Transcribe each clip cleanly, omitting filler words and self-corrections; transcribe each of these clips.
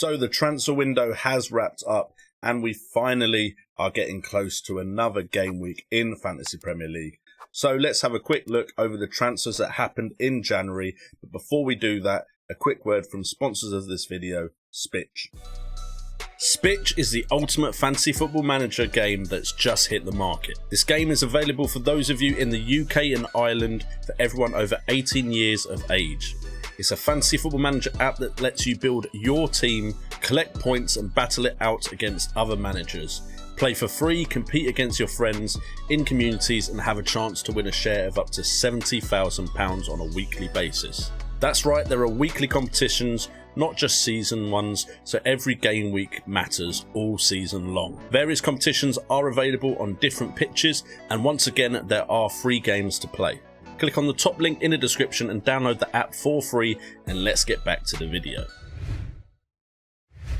So the transfer window has wrapped up and we finally are getting close to another game week in Fantasy Premier League. So let's have a quick look over the transfers that happened in January. But before we do that, a quick word from sponsors of this video, SPITCH. SPITCH is the ultimate fantasy football manager game that's just hit the market. This game is available for those of you in the UK and Ireland, for everyone over 18 years of age. It's a fantasy football manager app that lets you build your team, collect points and battle it out against other managers. Play for free, compete against your friends in communities and have a chance to win a share of up to £70,000 on a weekly basis. That's right, there are weekly competitions, not just season ones, so every game week matters all season long. Various competitions are available on different pitches, and once again there are free games to play. Click on the top link in the description and download the app for free, and let's get back to the video.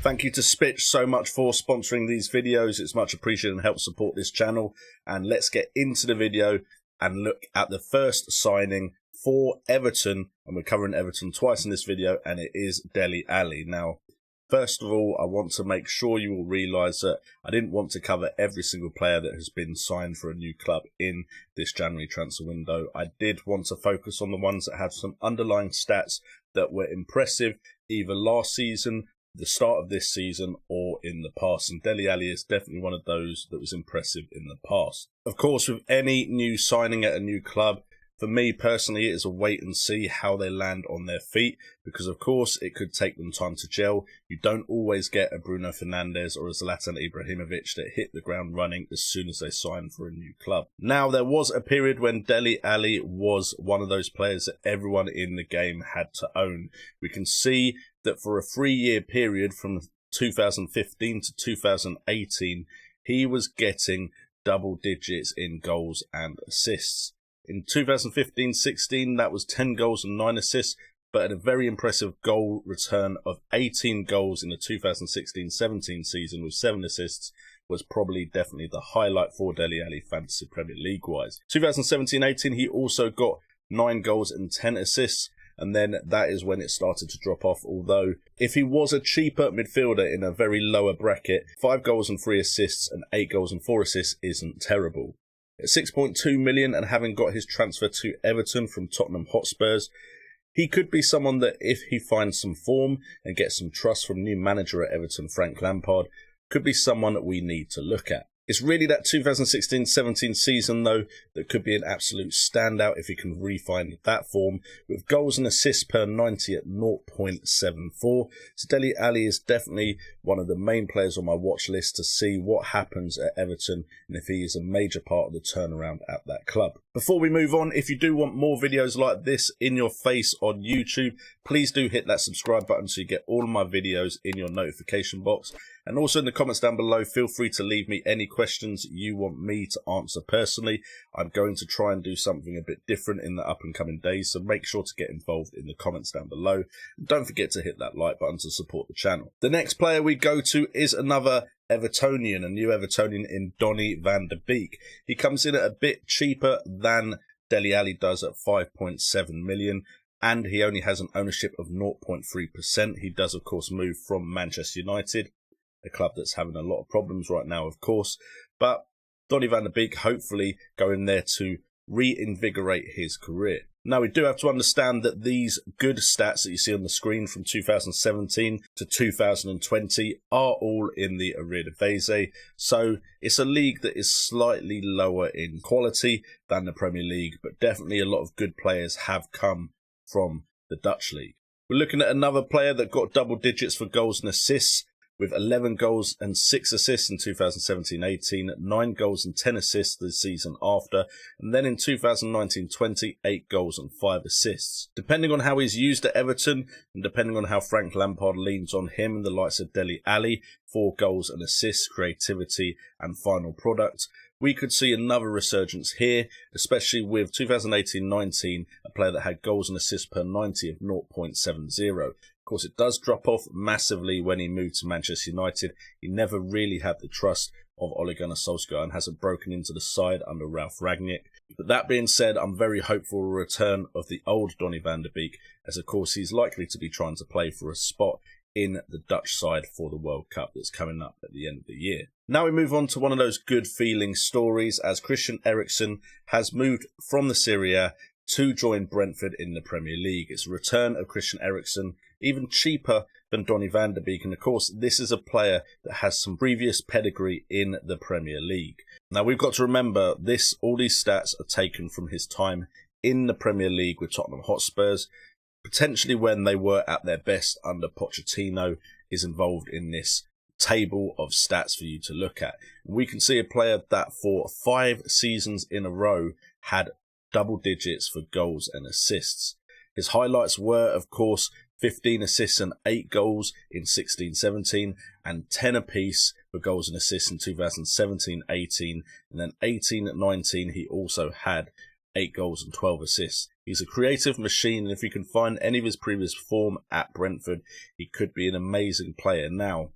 Thank you to SPITCH so much for sponsoring these videos. It's much appreciated and helps support this channel. And let's get into the video and look at the first signing for Everton. And we're covering Everton twice in this video, and it is Dele Alli. Now, first of all, I want to make sure you all realise that I didn't want to cover every single player that has been signed for a new club in this January transfer window. I did want to focus on the ones that had some underlying stats that were impressive, either last season, the start of this season, or in the past. And Dele Alli is definitely one of those that was impressive in the past. Of course, with any new signing at a new club, for me personally, it is a wait and see how they land on their feet, because of course it could take them time to gel. You don't always get a Bruno Fernandes or a Zlatan Ibrahimovic that hit the ground running as soon as they sign for a new club. Now, there was a period when Dele Alli was one of those players that everyone in the game had to own. We can see that for a 3-year period from 2015 to 2018, he was getting double digits in goals and assists. In 2015-16, that was 10 goals and 9 assists, but at a very impressive goal return of 18 goals in the 2016-17 season with 7 assists was probably definitely the highlight for Dele Alli Fantasy Premier League-wise. 2017-18, he also got 9 goals and 10 assists, and then that is when it started to drop off, although if he was a cheaper midfielder in a very lower bracket, 5 goals and 3 assists and 8 goals and 4 assists isn't terrible. At 6.2 million and having got his transfer to Everton from Tottenham Hotspurs, he could be someone that, if he finds some form and gets some trust from new manager at Everton, Frank Lampard, could be someone that we need to look at. It's really that 2016-17 season, though, that could be an absolute standout if he can refine that form, with goals and assists per 90 at 0.74. So Dele Alli is definitely one of the main players on my watch list to see what happens at Everton and if he is a major part of the turnaround at that club. Before we move on, if you do want more videos like this in your face on YouTube, please do hit that subscribe button so you get all of my videos in your notification box. And also in the comments down below, feel free to leave me any questions you want me to answer personally. I'm going to try and do something a bit different in the up and coming days, so make sure to get involved in the comments down below. And don't forget to hit that like button to support the channel. The next player we go to is another Evertonian, a new Evertonian in Donny van de Beek. He comes in at a bit cheaper than Dele Alli does at 5.7 million. And he only has an ownership of 0.3%. He does, of course, move from Manchester United, a club that's having a lot of problems right now, of course. But Donny van de Beek hopefully going there to reinvigorate his career. Now, we do have to understand that these good stats that you see on the screen from 2017 to 2020 are all in the Eredivisie. So it's a league that is slightly lower in quality than the Premier League, but definitely a lot of good players have come from the Dutch league. We're looking at another player that got double digits for goals and assists, with 11 goals and 6 assists in 2017-18, 9 goals and 10 assists the season after, and then in 2019-20, 8 goals and 5 assists. Depending on how he's used at Everton, and depending on how Frank Lampard leans on him and the likes of Dele Alli for goals and assists, creativity and final product, we could see another resurgence here, especially with 2018-19, a player that had goals and assists per 90 of 0.70. Of course, it does drop off massively when he moved to Manchester United. He never really had the trust of Ole Gunnar Solskjaer and hasn't broken into the side under Ralf Rangnick. But that being said, I'm very hopeful for a return of the old Donny van de Beek, as of course he's likely to be trying to play for a spot in the Dutch side for the World Cup that's coming up at the end of the year. Now we move on to one of those good feeling stories, as Christian Eriksen has moved from the Serie A to join Brentford in the Premier League. It's a return of Christian Eriksen, even cheaper than Donny van de Beek, and of course this is a player that has some previous pedigree in the Premier League. Now we've got to remember all these stats are taken from his time in the Premier League with Tottenham Hotspurs, potentially when they were at their best under Pochettino is involved in this table of stats for you to look at. We can see a player that for 5 seasons in a row had double digits for goals and assists. His highlights were, of course, 15 assists and 8 goals in 16-17 and 10 apiece for goals and assists in 2017-18, and then 18-19 he also had 8 goals and 12 assists. He's a creative machine, and if you can find any of his previous form at Brentford, he could be an amazing player. Now,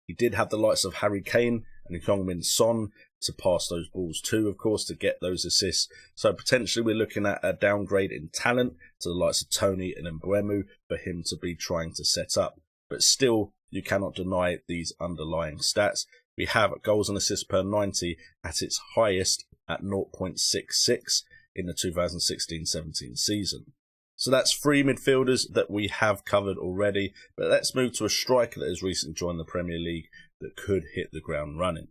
he did have the likes of Harry Kane and Heung-min Son to pass those balls to, of course, to get those assists. So potentially we're looking at a downgrade in talent to the likes of Tony and Mbeumo for him to be trying to set up. But still, you cannot deny these underlying stats. We have goals and assists per 90 at its highest at 0.66 in the 2016-17 season. So that's 3 midfielders that we have covered already, but let's move to a striker that has recently joined the Premier League that could hit the ground running.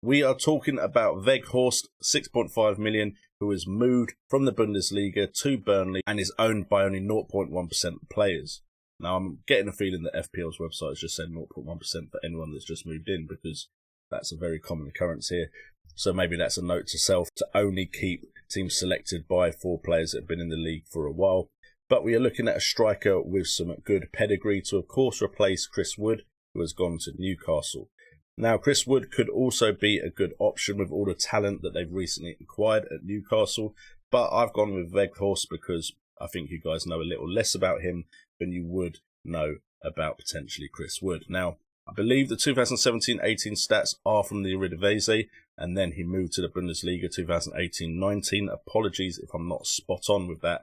We are talking about Weghorst, 6.5 million, who has moved from the Bundesliga to Burnley and is owned by only 0.1% of players. Now, I'm getting a feeling that FPL's website is just saying 0.1% for anyone that's just moved in, because that's a very common occurrence here. So maybe that's a note to self to only keep teams selected by 4 players that have been in the league for a while. But we are looking at a striker with some good pedigree to, of course, replace Chris Wood, who has gone to Newcastle. Now, Chris Wood could also be a good option with all the talent that they've recently acquired at Newcastle, but I've gone with Weghorst because I think you guys know a little less about him than you would know about potentially Chris Wood. Now, I believe the 2017-18 stats are from the Eredivisie, and then he moved to the Bundesliga 2018-19. Apologies if I'm not spot on with that.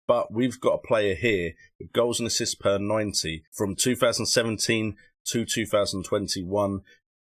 But we've got a player here with goals and assists per 90 from 2017 to 2021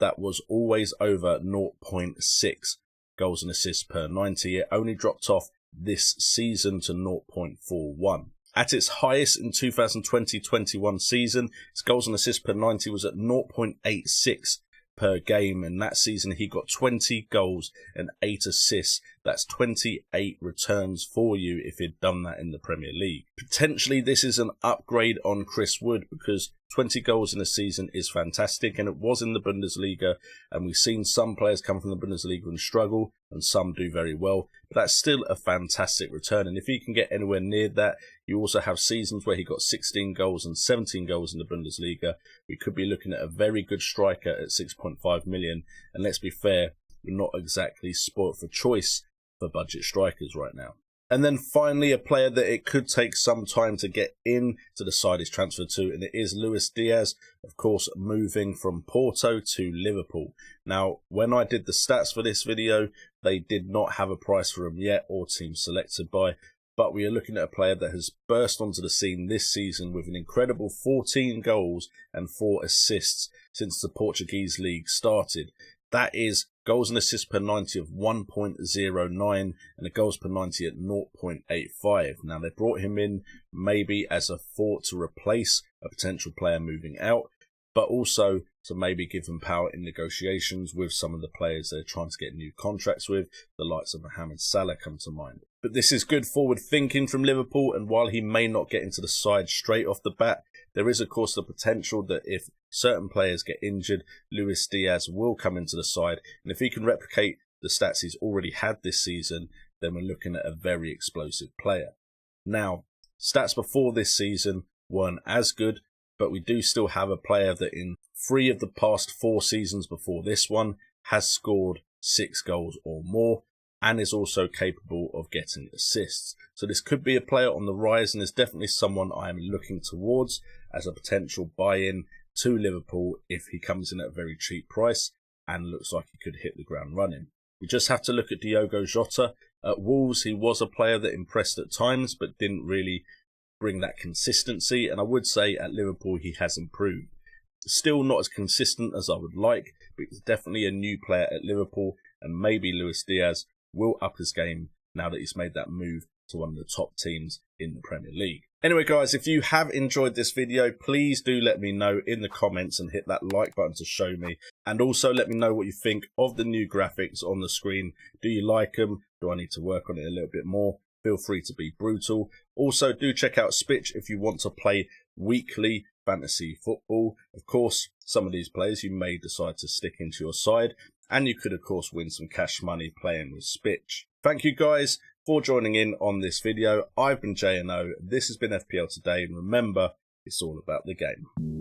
that was always over 0.6 goals and assists per 90. It only dropped off this season to 0.41. At its highest in 2020-21 season, its goals and assists per 90 was at 0.86 per game, and that season he got 20 goals and 8 assists. That's 28 returns for you if he'd done that in the Premier League. Potentially this is an upgrade on Chris Wood, because 20 goals in a season is fantastic, and it was in the Bundesliga, and we've seen some players come from the Bundesliga and struggle, and some do very well, but that's still a fantastic return. And if he can get anywhere near that, you also have seasons where he got 16 goals and 17 goals in the Bundesliga. We could be looking at a very good striker at 6.5 million, and let's be fair, we're not exactly spoilt for choice for budget strikers right now. And then finally, a player that it could take some time to get in to the side is transferred to, and it is Luis Diaz, of course, moving from Porto to Liverpool. Now, when I did the stats for this video, they did not have a price for him yet or team selected by, but we are looking at a player that has burst onto the scene this season with an incredible 14 goals and 4 assists since the Portuguese league started. That is goals and assists per 90 of 1.09 and a goals per 90 at 0.85. Now, they brought him in maybe as a thought to replace a potential player moving out, but also to maybe give him power in negotiations with some of the players they're trying to get new contracts with. The likes of Mohamed Salah come to mind. But this is good forward thinking from Liverpool, and while he may not get into the side straight off the bat, there is, of course, the potential that if certain players get injured, Luis Diaz will come into the side. And if he can replicate the stats he's already had this season, then we're looking at a very explosive player. Now, stats before this season weren't as good, but we do still have a player that in 3 of the past 4 seasons before this one has scored 6 goals or more, and is also capable of getting assists. So this could be a player on the rise, and is definitely someone I am looking towards as a potential buy-in to Liverpool if he comes in at a very cheap price and looks like he could hit the ground running. We just have to look at Diogo Jota. At Wolves, he was a player that impressed at times, but didn't really bring that consistency, and I would say at Liverpool he has improved. Still not as consistent as I would like, but he's definitely a new player at Liverpool, and maybe Luis Diaz will up his game now that he's made that move to one of the top teams in the Premier League. Anyway guys, if you have enjoyed this video, please do let me know in the comments and hit that like button to show me. And also let me know what you think of the new graphics on the screen. Do you like them? Do I need to work on it a little bit more? Feel free to be brutal. Also, do check out SPITCH if you want to play weekly fantasy football. Of course, some of these players you may decide to stick into your side, and you could of course win some cash money playing with SPITCH. Thank you guys for joining in on this video. I've been JNO, this has been FPL Today, and remember, it's all about the game.